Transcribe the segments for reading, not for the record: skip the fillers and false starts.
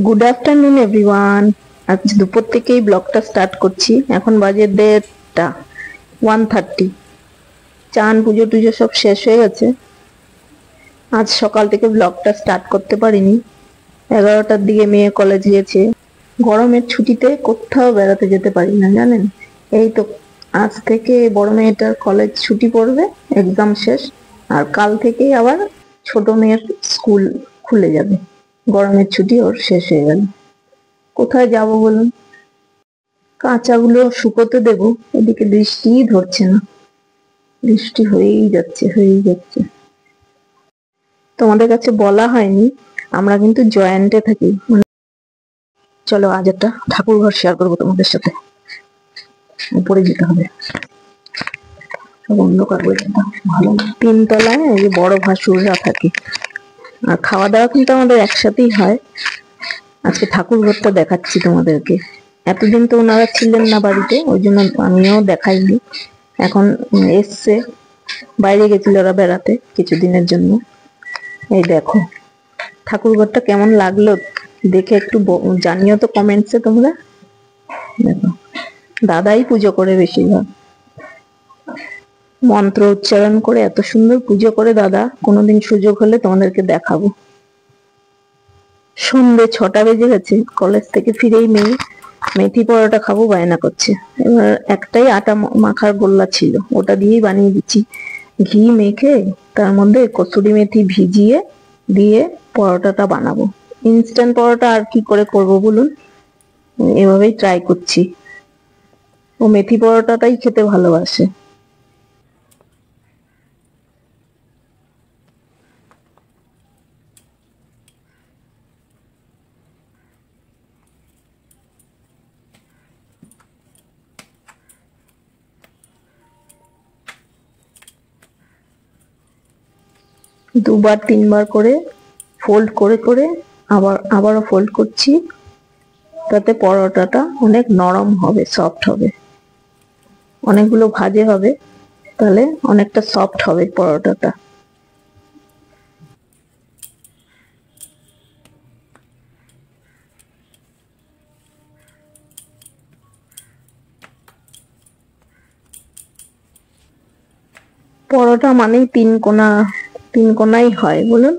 Good afternoon everyone. আজ দুপুর থেকেই ব্লগটা স্টার্ট করছি। এখন বাজে 1:30, 1:30। চান পুজো টুজো সব শেষ হয়ে গেছে। আজ সকাল থেকে ব্লগটা স্টার্ট করতে পারিনি। 11টার দিকে মেয়ে কলেজ গেছে। গরমের ছুটিতে কোথাও বেড়াতে যেতে পারি না জানেন। এই তো আজ থেকে বড় মেয়েটার কলেজ ছুটি পড়বে, এক্সাম শেষ। আর কাল থেকেই আবার ছোট মেয়ের স্কুল খুলে যাবে। গরমের ছুটি ওর শেষ হয়ে গেল। কোথায় যাব বলুন? কাঁচাগুলো শুকোতে দেব, এদিকে বৃষ্টিই ধরছে না। বৃষ্টি হয়েই যাচ্ছে। তোমাদের কাছে বলা হয়নি, আমরা কিন্তু জয়েন্টে থাকি। চলো আজ একটা ঠাকুর ঘর শেয়ার করবো তোমাদের সাথে। উপরে যেতে হবে, অন্ধকার হয়ে যেতে ভালো। 3 তলায় এই যে বড় ভাসুররা থাকে, আর খাওয়া দাওয়া কিন্তু আমাদের একসাথেই হয়। আজকে ঠাকুর ঘরটা দেখাচ্ছি তোমাদেরকে। এতদিন তো ওনারা ছিলেন না বাড়িতে, ওই জন্য আমিও দেখাইনি। এখন এসছে, বাইরে গেছিল ওরা বেড়াতে কিছুদিনের জন্য। এই দেখো ঠাকুর ঘরটা কেমন লাগলো দেখে একটু জানিও তো কমেন্টসে তোমরা। দেখো দাদাই পুজো করে বেশিরভাগ, মন্ত্র উচ্চারণ করে এত সুন্দর পুজো করে দাদা। কোনোদিন সুযোগ হলে তোমাদেরকে দেখাবো। সন্ধ্যে 6টা বেজে গেছে। কলেজ থেকে ফিরেই মেয়ে মেথি পরোটা খাবো বায়না করছে। এবার একটাই আটা মাখার গোল্লা ছিল, ওটা দিয়েই বানিয়ে দিচ্ছি। ঘি মেখে তার মধ্যে কসুরি মেথি ভিজিয়ে দিয়ে পরোটাটা বানাবো। ইনস্ট্যান্ট পরোটা আর কি করে করব বলুন, এভাবেই ট্রাই করছি। ও মেথি পরোটাটাই খেতে ভালোবাসে। দুবার তিনবার করে ফোল্ড করে করে আবারও ফোল্ড করছি, তাতে পরোটাটা অনেক নরম হবে, সফট হবে। অনেকগুলো ভাজে হবে, তাহলে অনেকটা সফট হবে পরোটাটা। পরোটা মানেই 3 কোনা, 3 কোনাই হয় বলুন।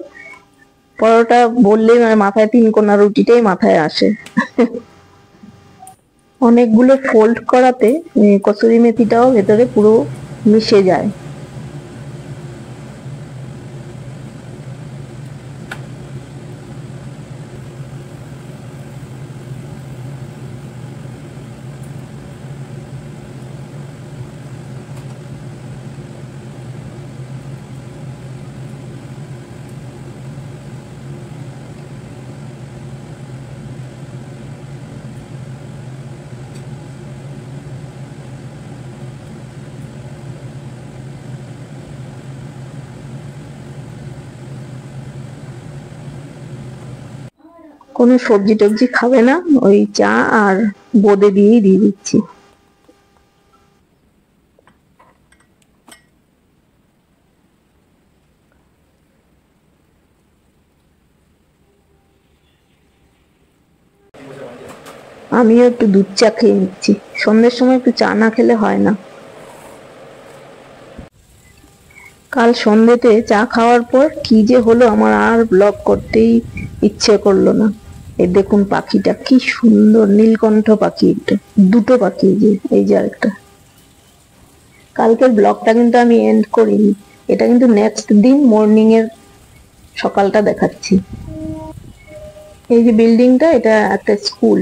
পরোটা বললেই মানে মাথায় 3 কোনা রুটিটাই মাথায় আসে। অনেকগুলো ফোল্ড করাতে কসুরি মেথিটাও ভেতরে পুরো মিশে যায়। কোনো সবজি টবজি খাবে না, ওই চা আর বোঁদে দিয়েই দিয়ে দিচ্ছি। আমিও একটু দুধ চা খেয়ে নিচ্ছি। সন্ধ্যের সময় একটু চা না খেলে হয় না। কাল সন্ধ্যেতে চা খাওয়ার পর কি যে হলো, আমার আর ব্লগ করতেই ইচ্ছে করলো না। এই দেখুন পাখিটা কি সুন্দর, নীলকণ্ঠ পাখি। একটা দুটো পাখি, এই যে আরেকটা। কালকের ব্লগটা কিন্তু আমি এন্ড করিনি, এটা কিন্তু নেক্সট দিন মর্নিং এর সকালটা দেখাচ্ছি। এই যে বিল্ডিংটা, এটা একটা স্কুল।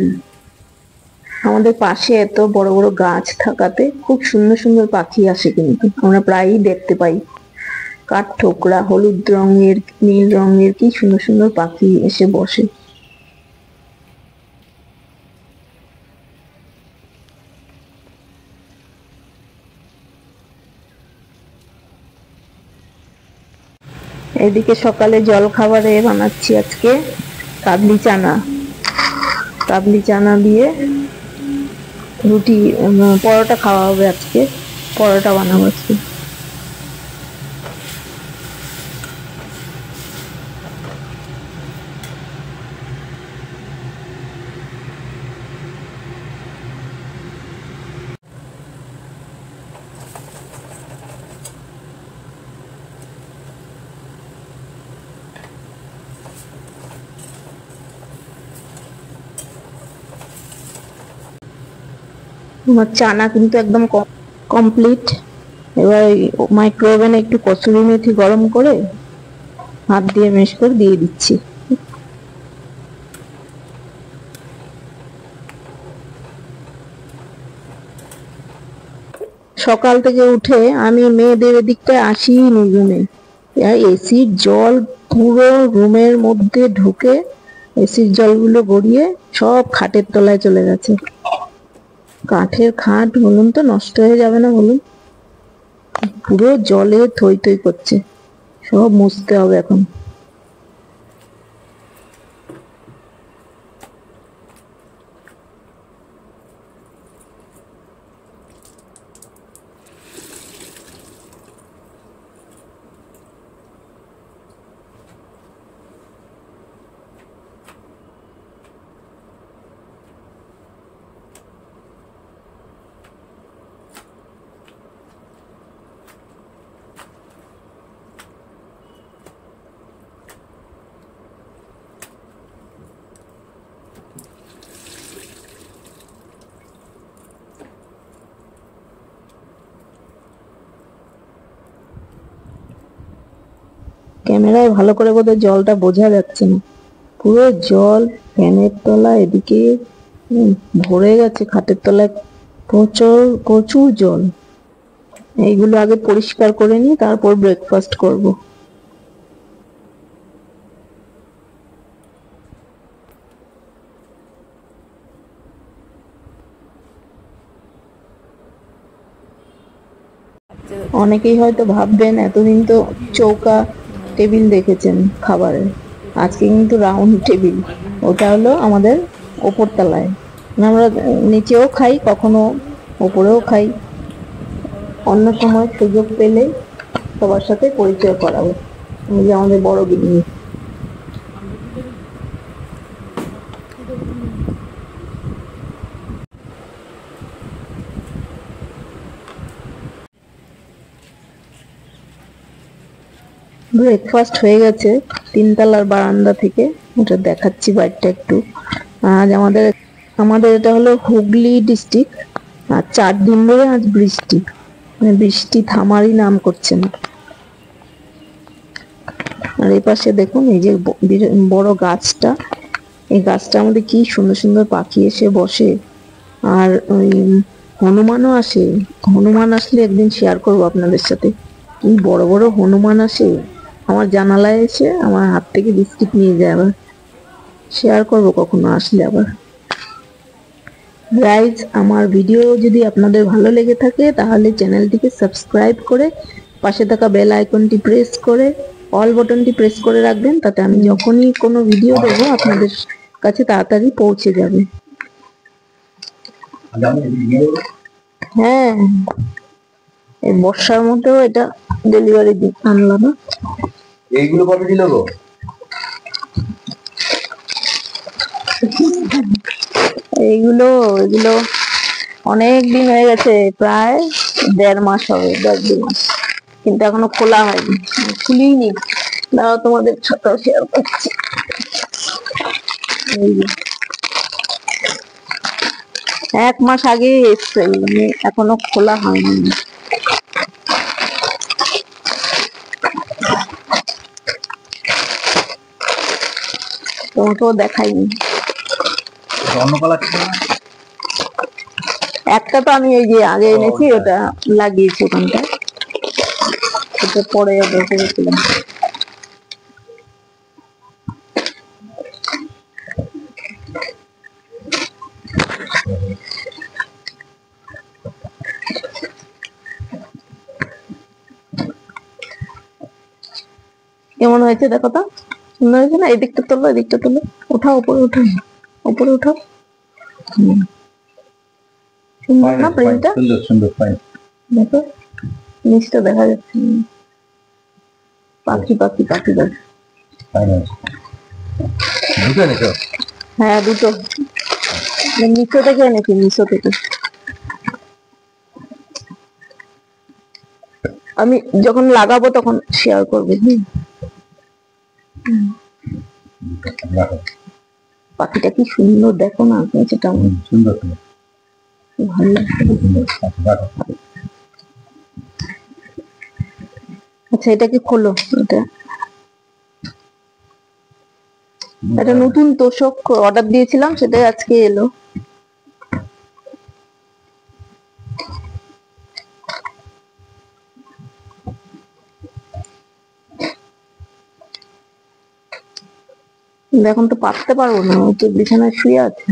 আমাদের পাশে এত বড় বড় গাছ থাকাতে খুব সুন্দর সুন্দর পাখি আসে, কিন্তু আমরা প্রায়ই দেখতে পাই। কাঠঠোকরা, হলুদ রঙের, নীল রঙের, কি সুন্দর সুন্দর পাখি এসে বসে। এদিকে সকালে জল খাবারে বানাচ্ছি আজকে কাবলি চানা। কাবলি চানা দিয়ে রুটি, পরোটা খাওয়া হবে আজকে। পরোটা বানাবো আজকে। আমার চানা কিন্তু একদম কমপ্লিট। এবার মাইক্রো ওভেনে একটু কসুরি মেথি গরম করে হাত দিয়ে মেশ করে দিয়ে দিচ্ছি। সকাল থেকে উঠে আমি মেয়েদের এদিকটায় আসিনি রুমে। এসির জল পুরো রুমের মধ্যে ঢুকে এসির জলগুলো গড়িয়ে সব খাটের তলায় চলে গেছে। কাঠের খাট বলুন তো, নষ্ট হয়ে যাবে না বলুন? পুরো জলে থই থই করছে, সব মুছতে হবে এখন। ক্যামেরায় ভালো করে বোধহয় জলটা বোঝা যাচ্ছে না, পুরো জল ফ্যানের তলা এদিকে ভরে গেছে, খাটের তলায় প্রচুর প্রচুর জল। এইগুলো আগে পরিষ্কার করে নিই, তারপর ব্রেকফাস্ট করব। অনেকেই হয়তো ভাববেন এতদিন তো চৌকা টেবিল দেখেছেন খাবারের, আজকে কিন্তু রাউন্ড টেবিল। ওটা হলো আমাদের ওপর তলায়, আমরা নিচেও খাই, কখনো ওপরেও খাই। অন্য সময় সুযোগ পেলে সবার সাথে পরিচয় করাবো। এই যে আমাদের বড় গিন্নি। ব্রেকফাস্ট হয়ে গেছে, তিনতলার বারান্দা থেকে ওটা দেখাচ্ছি বাইরটা একটু। আজ আমাদের এটা হলো হুগলি ডিস্ট্রিক্ট, আর 4 দিন ধরে আজ বৃষ্টি, মানে বৃষ্টি থামারই নাম করছে না। আর এই পাশে দেখুন এই যে বড় গাছটা, এই গাছটার মধ্যে কি সুন্দর সুন্দর পাখি এসে বসে। আর ওই হনুমানও আসে, হনুমান আসলে একদিন শেয়ার করবো আপনাদের সাথে। কি বড় বড় হনুমান আসে, আমার জানালায় এসে আমার হাত থেকে বিস্কিট নিয়ে যায়। আবার শেয়ার করবো কখনো আসলে আবার। গাইজ, আমার ভিডিও যদি আপনাদের ভালো লেগে থাকে তাহলে চ্যানেলটিকে সাবস্ক্রাইব করে পাশে থাকা বেল আইকনটি প্রেস করে অল বাটনটি প্রেস করে রাখবেন, তাতে আমি যখনই কোনো ভিডিও দেবো আপনাদের কাছে তাড়াতাড়ি পৌঁছে যাবে। হ্যাঁ, এই বর্ষার মধ্যেও এটা ডেলিভারি আনলাম না। এইগুলো কত দিল গো? এগুলো অনেক দিন হয়ে গেছে, প্রায় 1.5 মাস হবে, 1.5-2 মাস, কিন্তু এখনো খোলা হয়নি, খুলিনি। দাঁড়াও তোমাদের সাথে শেয়ার করছি। এই যে 1 মাস আগে এসছে, মানে এখনো খোলা হয়নি। তোমাকেও দেখাইনি। একটা তো আমি এই যে আগে এনেছি, ওটা লাগিয়েছি ওখানটা, ওটা পরে রেখেছিলাম। কেমন হয়েছে দেখো তো, সুন্দর হয়েছে না? এদিকটা তোলো, এদিকটা তোলো, ওঠাও, উপরে উঠাও, উপরে উঠাও। সুন্দর না প্রিন্টটা? সুন্দর সুন্দর, ফাইন। দেখো নিচটা দেখা যাচ্ছে, পাখি পাখি পাখি পাখি। দুটো এনেছো? হ্যাঁ, দুটো। মিশো থেকে এনেছি, মিশো থেকে। আমি যখন লাগাবো তখন শেয়ার করবো। পাখিটা কি সুন্দর দেখো না, নিচেটা সুন্দর। ভালো। আচ্ছা এটাকে খোলো। এটা নতুন তোষক অর্ডার দিয়েছিলাম, সেটাই আজকে এলো। এখন তো পাততে পারবো না, ও তো বিছানায় শুয়ে আছে।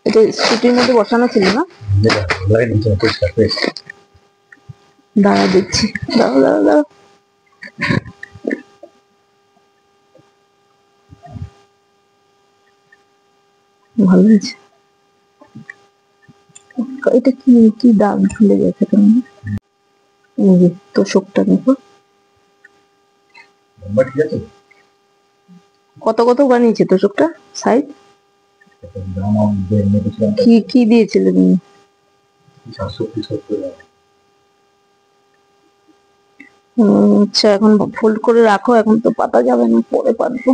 এটা স্কুটির মধ্যে বসানো ছিল না? দাঁড়া দিচ্ছি, দাঁড়া দাঁড়া দাঁড়া। ভালো হয়েছে। এটা কি কি দাগ খুলে গেছে কেমন? এই যে তোষকটা দেখো কত কত বানিয়েছে তোষকটা, সাইজ কি কি দিয়েছিলে তুমি? আচ্ছা এখন ফোল্ড করে রাখো, এখন তো পাতা যাবে না, পরে পাতবো।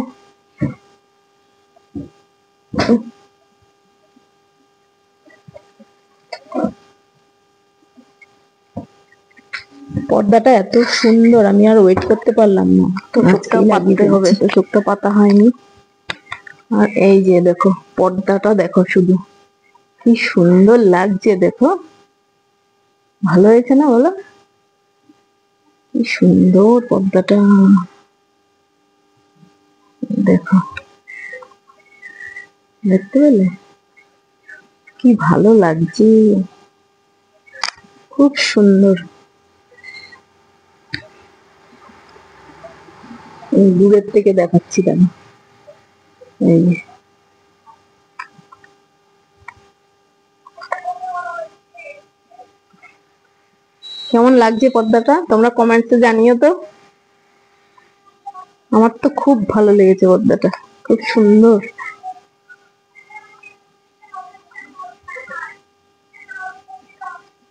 পর্দাটা এত সুন্দর, আমি আর ওয়েট করতে পারলাম না, তোষকটা পাততে হবে। তোষকটা পাতা হয়নি। আর এই যে দেখো পর্দাটা দেখো, শুধু কি সুন্দর লাগছে দেখো। ভালো হয়েছে না বলো? কি সুন্দর পর্দাটা দেখো, দেখতে পেলে কি ভালো লাগছে, খুব সুন্দর। দূরের থেকে দেখাচ্ছি কেন, এই যে কেমন লাগছে পর্দাটা, তোমরা কমেন্টসে জানিও তো। আমার তো খুব ভালো লেগেছে পর্দাটা, খুব সুন্দর।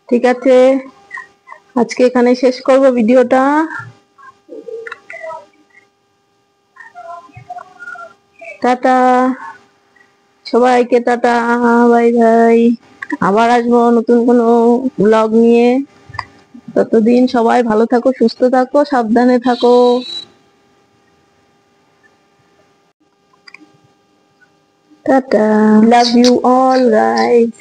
ঠিক আছে, আজকে এখানে শেষ করব ভিডিওটা। টাটা সবাইকে, টাটা, বাই বাই। আবার আসবো নতুন কোনো ব্লগ নিয়ে। ততদিন সবাই ভালো থাকো, সুস্থ থাকো, সাবধানে থাকো। Tata, love you all guys.